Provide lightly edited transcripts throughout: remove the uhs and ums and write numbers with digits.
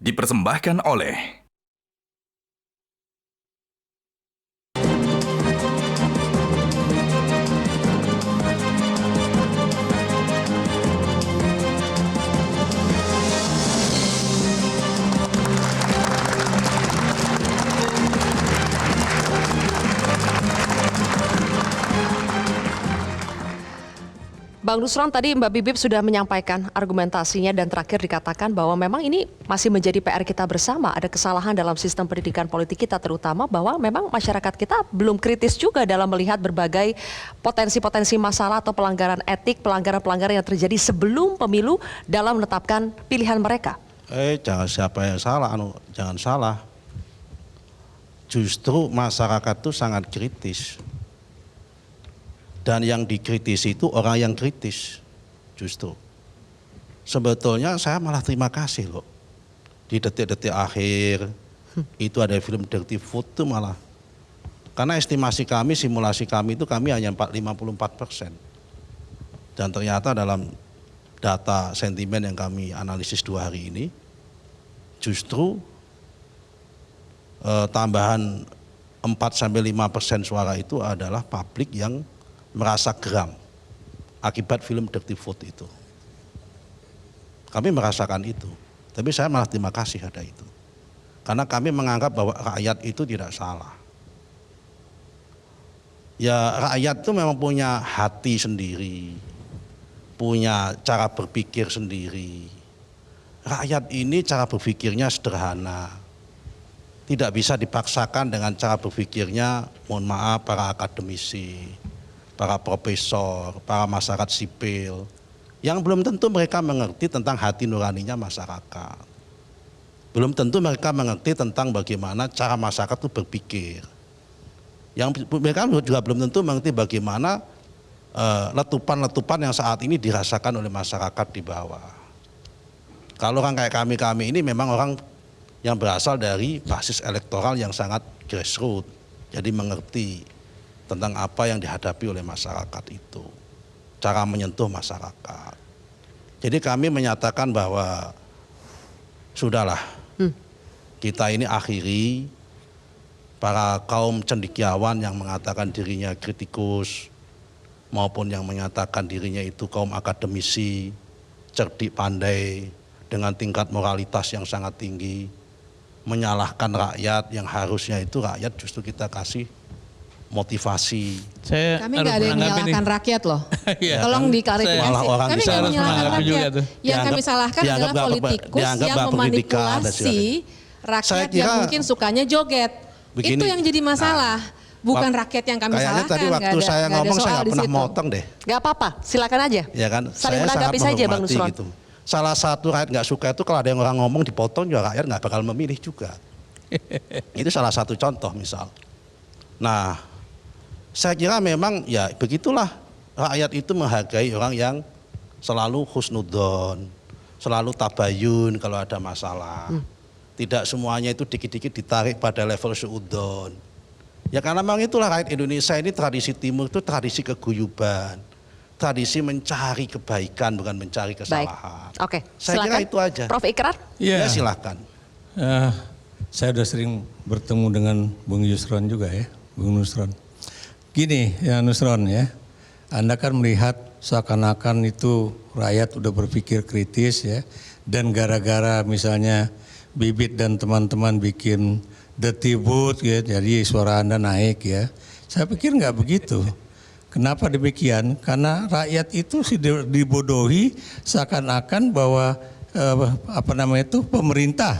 dipersembahkan oleh Bang Nusron, tadi Mbak Bibip sudah menyampaikan argumentasinya dan terakhir dikatakan bahwa memang ini masih menjadi PR kita bersama. Ada kesalahan dalam sistem pendidikan politik kita, terutama bahwa memang masyarakat kita belum kritis juga dalam melihat berbagai potensi-potensi masalah atau pelanggaran etik, pelanggaran-pelanggaran yang terjadi sebelum pemilu dalam menetapkan pilihan mereka. Jangan siapa yang salah, jangan salah. Justru masyarakat itu sangat kritis. Dan yang dikritisi itu orang yang kritis, justru. Sebetulnya saya malah terima kasih loh. Di detik-detik akhir, itu ada film Dirty Food itu malah. Karena estimasi kami, simulasi kami itu kami hanya 54%. Dan ternyata dalam data sentimen yang kami analisis 2 hari ini, justru tambahan 4-5% suara itu adalah publik yang merasa geram akibat film Dirty Food itu. Kami merasakan itu, tapi saya malah terima kasih ada itu. Karena kami menganggap bahwa rakyat itu tidak salah. Ya rakyat itu memang punya hati sendiri, punya cara berpikir sendiri. Rakyat ini cara berpikirnya sederhana. Tidak bisa dipaksakan dengan cara berpikirnya, mohon maaf, para akademisi, para profesor, para masyarakat sipil, yang belum tentu mereka mengerti tentang hati nuraninya masyarakat. Belum tentu mereka mengerti tentang bagaimana cara masyarakat itu berpikir. Yang mereka juga belum tentu mengerti bagaimana letupan-letupan yang saat ini dirasakan oleh masyarakat di bawah. Kalau orang kayak kami ini memang orang yang berasal dari basis elektoral yang sangat grassroots, jadi mengerti tentang apa yang dihadapi oleh masyarakat itu, cara menyentuh masyarakat. Jadi kami menyatakan bahwa sudahlah, kita ini akhiri para kaum cendekiawan yang mengatakan dirinya kritikus, maupun yang menyatakan dirinya itu kaum akademisi, cerdik pandai, dengan tingkat moralitas yang sangat tinggi, menyalahkan rakyat yang harusnya itu rakyat justru kita kasih motivasi. Kami nggak ada yang menyalahkan rakyat loh. Tolong diklarifikasi. Kami nggak menyalahkan rakyat. Yang kami salahkan adalah politikus yang memanipulasi rakyat yang mungkin sukanya joget. Begini, itu yang jadi masalah. Bukan rakyat yang kami salahkan. Kayaknya tadi waktu saya ngomong saya nggak pernah motong deh. Gak apa-apa, silakan aja. Ya kan, saling saya menanggapi saja Bang Nusron. Gitu. Salah satu rakyat nggak suka itu kalau ada yang orang ngomong dipotong juga rakyat nggak bakal memilih juga. Itu salah satu contoh misal. Nah, saya kira memang ya begitulah rakyat itu menghargai orang yang selalu husnudon, selalu tabayun kalau ada masalah. Tidak semuanya itu dikit-dikit ditarik pada level suudon. Ya karena memang itulah rakyat Indonesia ini tradisi timur itu tradisi keguyuban. Tradisi mencari kebaikan bukan mencari kesalahan. Baik. Oke, saya silakan. kira itu aja. Prof Ikrar? Ya silakan. Saya sudah sering bertemu dengan Bung Yusron juga ya, Bung Nusron. Gini ya Nusron ya, Anda kan melihat seakan-akan itu rakyat udah berpikir kritis ya, dan gara-gara misalnya Bibit dan teman-teman bikin Dirty Food ya, jadi suara Anda naik ya. Saya pikir nggak begitu. Kenapa demikian? Karena rakyat itu dibodohi seakan-akan bahwa pemerintah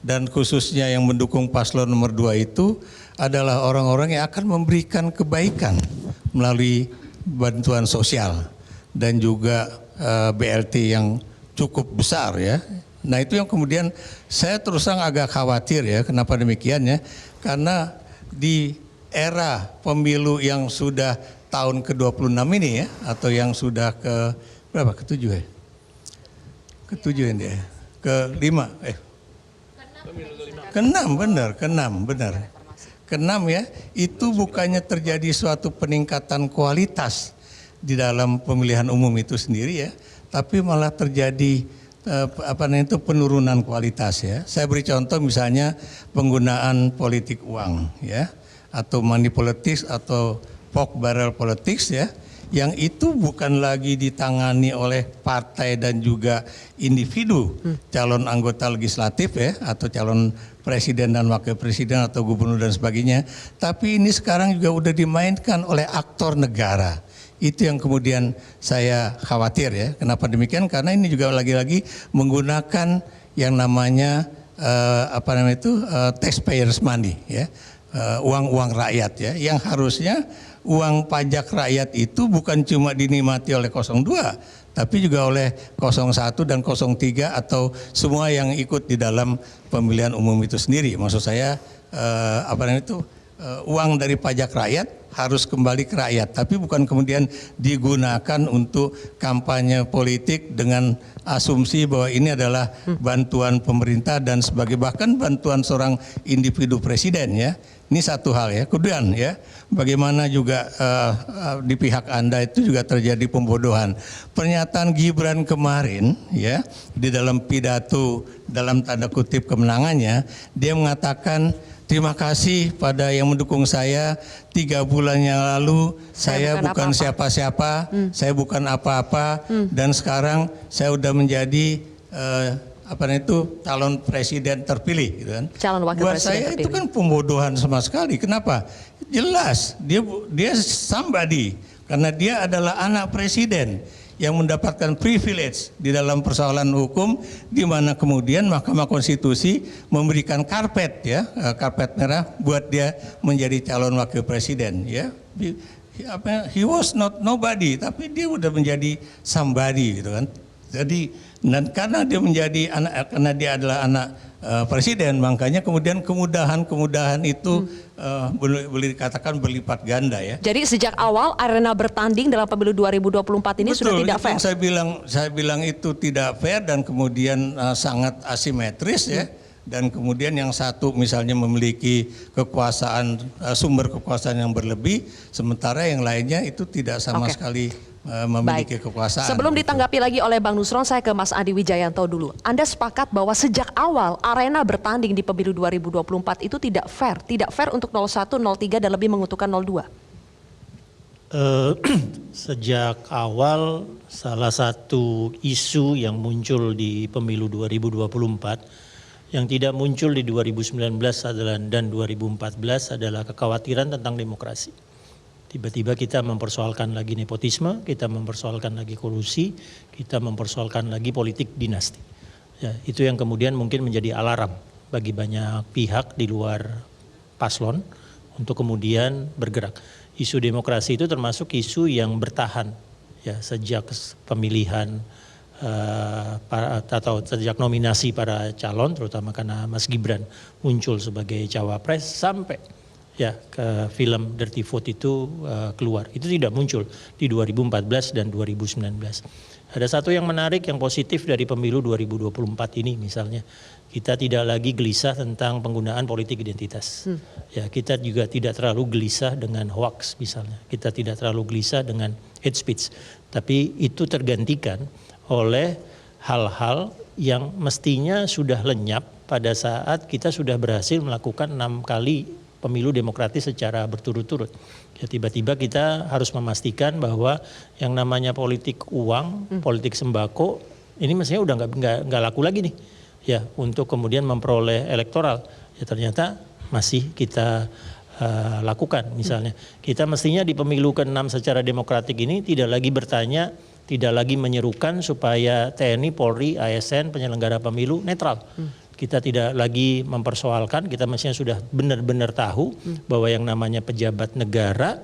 dan khususnya yang mendukung paslon nomor 2 itu adalah orang-orang yang akan memberikan kebaikan melalui bantuan sosial dan juga BLT yang cukup besar ya. Nah itu yang kemudian saya terus terang agak khawatir ya, kenapa demikian ya, karena di era pemilu yang sudah tahun ke-26 ini ya, atau yang sudah ke berapa, ke-7 ya? Ke-7 ini ya, ke-5 ke-6 benar, ke-6 benar. Ke-6 ya, itu bukannya terjadi suatu peningkatan kualitas di dalam pemilihan umum itu sendiri ya, tapi malah terjadi penurunan kualitas ya. Saya beri contoh misalnya penggunaan politik uang ya, atau money politics atau pork barrel politics ya, yang itu bukan lagi ditangani oleh partai dan juga individu calon anggota legislatif ya, atau calon presiden dan wakil presiden atau gubernur dan sebagainya, tapi ini sekarang juga udah dimainkan oleh aktor negara. Itu yang kemudian saya khawatir ya. Kenapa demikian? Karena ini juga lagi-lagi menggunakan yang namanya taxpayers money ya, uang rakyat ya, yang harusnya uang pajak rakyat itu bukan cuma dinikmati oleh 02, tapi juga oleh 01 dan 03 atau semua yang ikut di dalam pemilihan umum itu sendiri. Maksud saya uang dari pajak rakyat harus kembali ke rakyat, tapi bukan kemudian digunakan untuk kampanye politik dengan asumsi bahwa ini adalah bantuan pemerintah dan sebagai bahkan bantuan seorang individu presiden ya. Ini satu hal ya. Kemudian ya, bagaimana juga di pihak Anda itu juga terjadi pembodohan. Pernyataan Gibran kemarin ya, di dalam pidato dalam tanda kutip kemenangannya, dia mengatakan terima kasih pada yang mendukung saya 3 bulan yang lalu. Saya bukan siapa-siapa, saya bukan apa-apa, dan sekarang saya udah menjadi calon presiden terpilih, gitu kan? Calon wakil buat presiden saya terpilih. itu kan pembodohan sama sekali. Kenapa? Jelas dia somebody, karena dia adalah anak presiden yang mendapatkan privilege di dalam persoalan hukum, di mana kemudian Mahkamah Konstitusi memberikan karpet ya, karpet merah buat dia menjadi calon wakil presiden ya. He was not nobody, tapi dia udah menjadi somebody, gitu kan. Jadi dan karena dia menjadi anak, karena dia adalah anak presiden, makanya kemudian kemudahan itu boleh dikatakan berlipat ganda ya. Jadi sejak awal arena bertanding dalam pemilu 2024 ini sudah tidak fair. Saya bilang itu tidak fair dan kemudian sangat asimetris ya. Dan kemudian yang satu misalnya memiliki kekuasaan, sumber kekuasaan yang berlebih, sementara yang lainnya itu tidak sama sekali memiliki kekuasaan. Sebelum ditanggapi lagi oleh Bang Nusron, saya ke Mas Adi Wijayanto dulu. Anda sepakat bahwa sejak awal arena bertanding di pemilu 2024 itu tidak fair untuk 01, 03 dan lebih menguntungkan 02? Sejak awal salah satu isu yang muncul di pemilu 2024 yang tidak muncul di 2019 dan 2014 adalah kekhawatiran tentang demokrasi. Tiba-tiba kita mempersoalkan lagi nepotisme, kita mempersoalkan lagi korupsi, kita mempersoalkan lagi politik dinasti. Ya, itu yang kemudian mungkin menjadi alarm bagi banyak pihak di luar paslon untuk kemudian bergerak. Isu demokrasi itu termasuk isu yang bertahan ya sejak pemilihan atau sejak nominasi para calon, terutama karena Mas Gibran muncul sebagai cawapres sampai ya ke film Dirty Vote itu keluar. Itu tidak muncul di 2014 dan 2019. Ada satu yang menarik, yang positif dari pemilu 2024 ini misalnya, kita tidak lagi gelisah tentang penggunaan politik identitas. Ya, kita juga tidak terlalu gelisah dengan hoax misalnya. Kita tidak terlalu gelisah dengan hate speech. Tapi itu tergantikan oleh hal-hal yang mestinya sudah lenyap pada saat kita sudah berhasil melakukan 6 kali pemilu demokratis secara berturut-turut. Ya, tiba-tiba kita harus memastikan bahwa yang namanya politik uang, politik sembako, ini mestinya udah nggak laku lagi nih. Ya, untuk kemudian memperoleh elektoral. Ya, ternyata masih kita lakukan. Misalnya, kita mestinya di pemilu ke-6 secara demokratik ini tidak lagi bertanya, tidak lagi menyerukan supaya TNI, Polri, ASN, penyelenggara pemilu netral. Kita tidak lagi mempersoalkan, kita mestinya sudah benar-benar tahu bahwa yang namanya pejabat negara,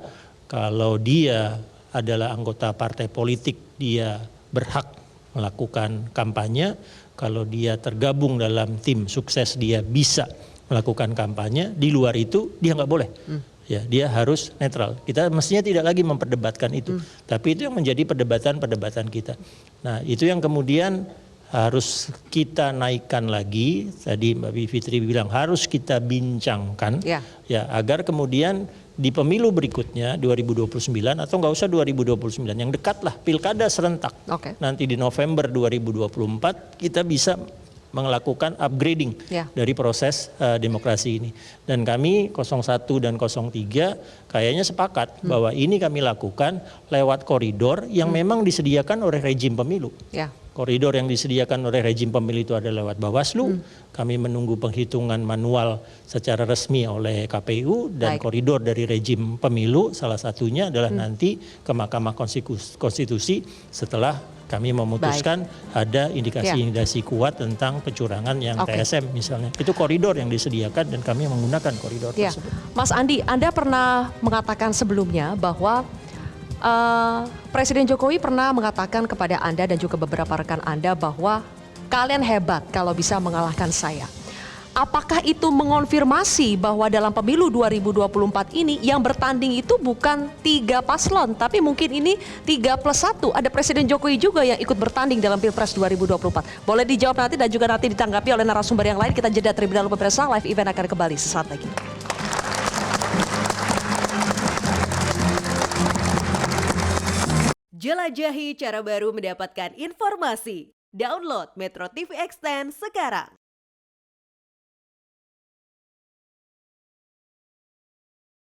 kalau dia adalah anggota partai politik, dia berhak melakukan kampanye. Kalau dia tergabung dalam tim sukses, dia bisa melakukan kampanye. Di luar itu dia nggak boleh. Ya, dia harus netral. Kita mestinya tidak lagi memperdebatkan itu. Tapi itu yang menjadi perdebatan kita. Nah, itu yang kemudian harus kita naikkan lagi. Tadi Mbak Bivitri bilang harus kita bincangkan ya agar kemudian di pemilu berikutnya 2029 atau nggak usah 2029, yang dekat lah, pilkada serentak. Oke. Nanti di November 2024 kita bisa melakukan upgrading dari proses demokrasi ini. Dan kami 01 dan 03 kayaknya sepakat bahwa ini kami lakukan lewat koridor yang memang disediakan oleh rejim pemilu. Ya. Koridor yang disediakan oleh rejim pemilu itu adalah lewat Bawaslu. Kami menunggu penghitungan manual secara resmi oleh KPU dan koridor dari rejim pemilu salah satunya adalah nanti ke Mahkamah Konstitusi setelah kami memutuskan ada indikasi-indikasi kuat tentang kecurangan yang TSM misalnya. Itu koridor yang disediakan dan kami menggunakan koridor tersebut. Mas Andi, Anda pernah mengatakan sebelumnya bahwa Presiden Jokowi pernah mengatakan kepada Anda dan juga beberapa rekan Anda bahwa kalian hebat kalau bisa mengalahkan saya. Apakah itu mengonfirmasi bahwa dalam pemilu 2024 ini yang bertanding itu bukan 3 paslon, tapi mungkin ini 3+1. Ada Presiden Jokowi juga yang ikut bertanding dalam Pilpres 2024. Boleh dijawab nanti dan juga nanti ditanggapi oleh narasumber yang lain. Kita jeda terlebih dahulu pemirsa, live event akan kembali sesaat lagi. Jelajahi cara baru mendapatkan informasi. Download Metro TV Extend sekarang.